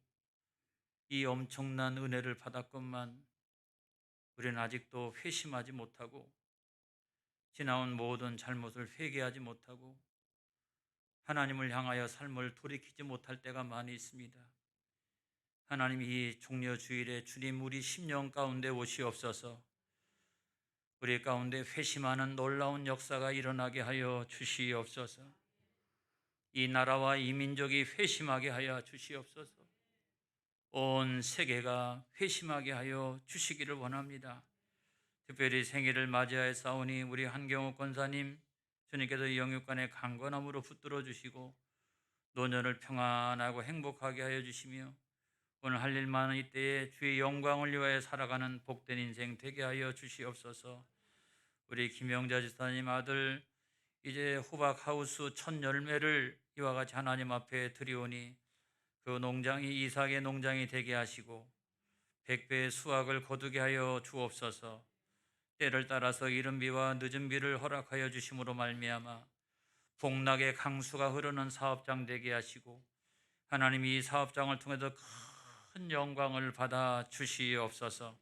이 엄청난 은혜를 받았건만 우리는 아직도 회심하지 못하고 지나온 모든 잘못을 회개하지 못하고 하나님을 향하여 삶을 돌이키지 못할 때가 많이 있습니다. 하나님, 이 종려주일에 주님 우리 심령 가운데 오시옵소서. 우리 가운데 회심하는 놀라운 역사가 일어나게 하여 주시옵소서. 이 나라와 이 민족이 회심하게 하여 주시옵소서. 온 세계가 회심하게 하여 주시기를 원합니다. 특별히 생일을 맞이하여 싸우니 우리 한경호 권사님, 주님께서 영육간의 강건함으로 붙들어 주시고 노년을 평안하고 행복하게 하여 주시며 오늘 할 일 많은 이때에 주의 영광을 위하여 살아가는 복된 인생 되게 하여 주시옵소서. 우리 김영자 집사님 아들 이제 호박하우스 첫 열매를 이와 같이 하나님 앞에 드리오니 그 농장이 이삭의 농장이 되게 하시고 100배의 수확을 거두게 하여 주옵소서. 때를 따라서 이른 비와 늦은 비를 허락하여 주심으로 말미암아 복락의 강수가 흐르는 사업장 되게 하시고 하나님이 이 사업장을 통해서 큰 영광을 받아 주시옵소서.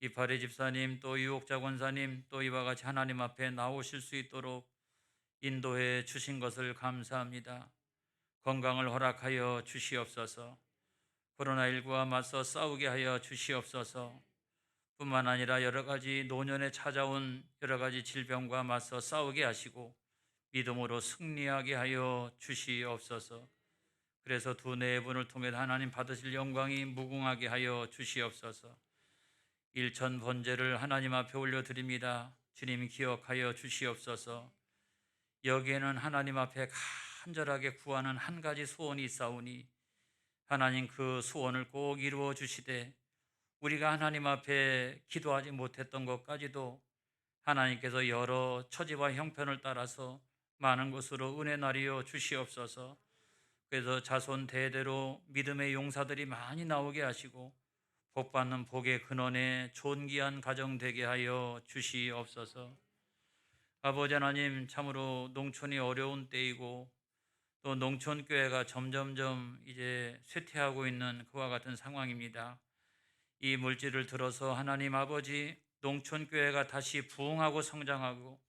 이파리 집사님, 또 유옥자 권사님, 또 이와 같이 하나님 앞에 나오실 수 있도록 인도해 주신 것을 감사합니다. 건강을 허락하여 주시옵소서. 코로나19와 맞서 싸우게 하여 주시옵소서. 뿐만 아니라 여러 가지 노년에 찾아온 여러 가지 질병과 맞서 싸우게 하시고 믿음으로 승리하게 하여 주시옵소서. 그래서 두 네 분을 통해 하나님 받으실 영광이 무궁하게 하여 주시옵소서. 일천 번제를 하나님 앞에 올려드립니다. 주님 기억하여 주시옵소서. 여기에는 하나님 앞에 간절하게 구하는 한 가지 소원이 있사오니 하나님 그 소원을 꼭 이루어 주시되 우리가 하나님 앞에 기도하지 못했던 것까지도 하나님께서 여러 처지와 형편을 따라서 많은 것으로 은혜 나리어 주시옵소서. 그래서 자손 대대로 믿음의 용사들이 많이 나오게 하시고 복받는 복의 근원에 존귀한 가정 되게 하여 주시옵소서. 아버지 하나님, 참으로 농촌이 어려운 때이고 또 농촌교회가 점점점 이제 쇠퇴하고 있는 그와 같은 상황입니다. 이 물질을 들어서 하나님 아버지, 농촌교회가 다시 부흥하고 성장하고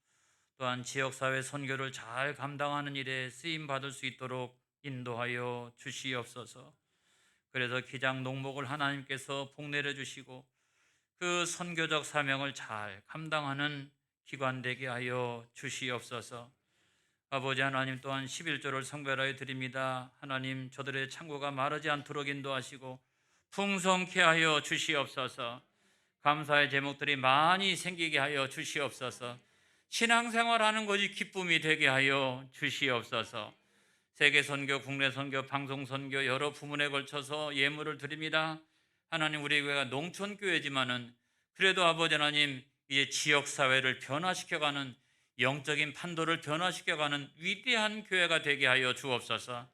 또한 지역사회 선교를 잘 감당하는 일에 쓰임받을 수 있도록 인도하여 주시옵소서. 그래서 기장 농목을 하나님께서 복내려 주시고 그 선교적 사명을 잘 감당하는 기관 되게 하여 주시옵소서. 아버지 하나님, 또한 11조를 성별하여 드립니다. 하나님, 저들의 창고가 마르지 않도록 인도하시고 풍성케 하여 주시옵소서. 감사의 제목들이 많이 생기게 하여 주시옵소서. 신앙생활하는 것이 기쁨이 되게 하여 주시옵소서. 세계 선교, 국내 선교, 방송 선교 여러 부문에 걸쳐서 예물을 드립니다. 하나님, 우리 교회가 농촌 교회지만은 그래도 아버지 하나님, 이제 지역 사회를 변화시켜가는 영적인 판도를 변화시켜가는 위대한 교회가 되게 하여 주옵소서.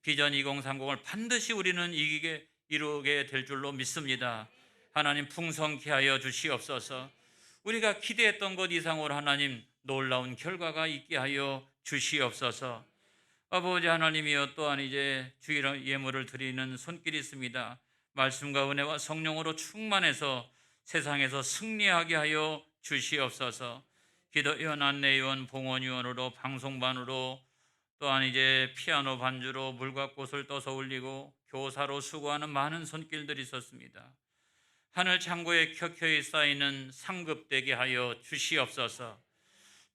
비전 2030을 반드시 우리는 이루게 될 줄로 믿습니다. 하나님, 풍성케 하여 주시옵소서. 우리가 기대했던 것 이상으로 하나님 놀라운 결과가 있게 하여 주시옵소서. 아버지 하나님이여, 또한 이제 주일 예물을 드리는 손길이 있습니다. 말씀과 은혜와 성령으로 충만해서 세상에서 승리하게 하여 주시옵소서. 기도위원, 안내위원, 봉헌위원으로, 방송반으로, 또한 이제 피아노 반주로 물과 꽃을 떠서 올리고 교사로 수고하는 많은 손길들이 있었습니다. 하늘 창고에 켜켜이 쌓이는 상급되게 하여 주시옵소서.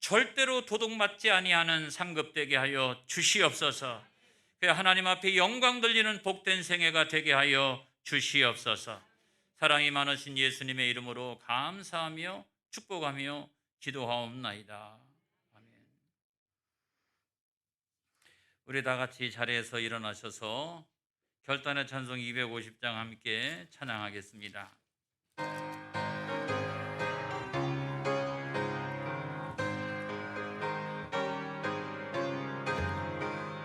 절대로 도둑맞지 아니하는 상급되게 하여 주시옵소서. 하나님 앞에 영광 돌리는 복된 생애가 되게 하여 주시옵소서. 사랑이 많으신 예수님의 이름으로 감사하며 축복하며 기도하옵나이다. 아멘. 우리 다 같이 자리에서 일어나셔서 결단의 찬송 250장 함께 찬양하겠습니다.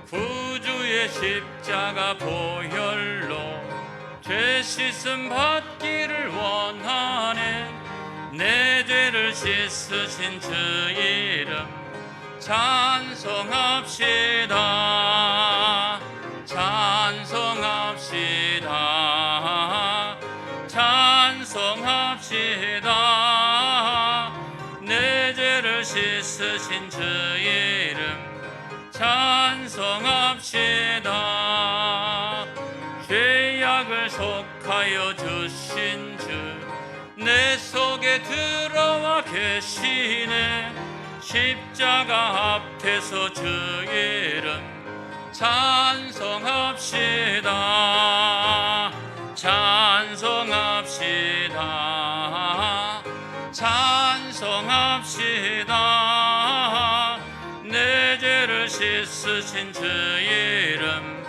구주의 십자가 보혈로 죄 씻음 받기를 원하네. 내 죄를 씻으신 주 이름 찬송합시다. 찬송합시다. 찬송합시다. 내 죄를 씻으신 주 이름 찬송합시다. 죄악을 속하여 주신 주 내 속에 들어와 계시네. 십자가 앞에서 주 이름 찬송합시다. 찬송합시다. 찬송합시다. 내 죄를 씻으신 주 이름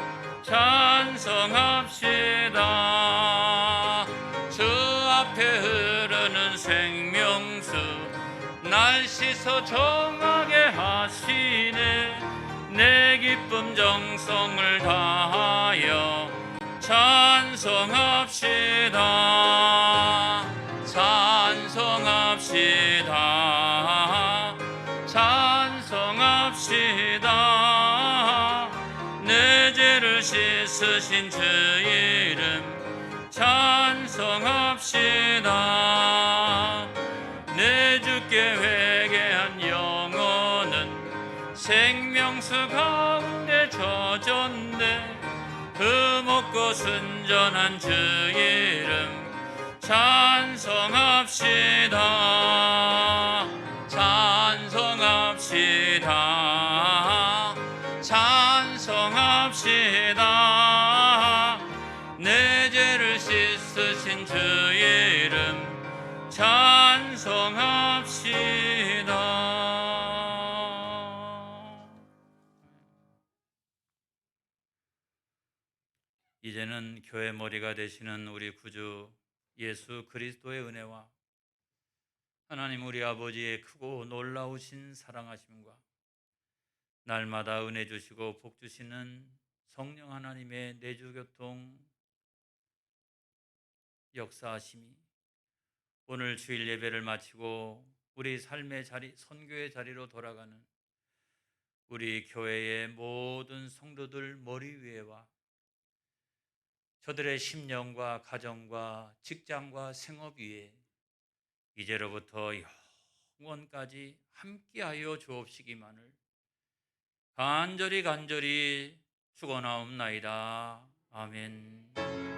찬송합시다. 주 앞에 흐르는 생명수 날 씻어 정하게 하시네. 내 기쁨 정성을 다하여 찬송합시다. 찬송합시다. 찬송합시다. 내 죄를 씻으신 주 이름 찬송합시다. 내 주께 회개한 영혼은 생명수 가운데 젖었네. 그 먹고 순전한 주 이름 찬송합시다. 찬송합시다. 찬송합시다. 내 죄를 씻으신 주 이름 찬송합시다. 이제는 교회 머리가 되시는 우리 구주 예수 그리스도의 은혜와 하나님 우리 아버지의 크고 놀라우신 사랑하심과 날마다 은혜 주시고 복 주시는 성령 하나님의 내주교통 역사하심이 오늘 주일 예배를 마치고 우리 삶의 자리, 선교의 자리로 돌아가는 우리 교회의 모든 성도들 머리 위에와 저들의 심령과 가정과 직장과 생업 위에 이제로부터 영원까지 함께하여 주옵시기만을 간절히 축원하옵나이다. 아멘.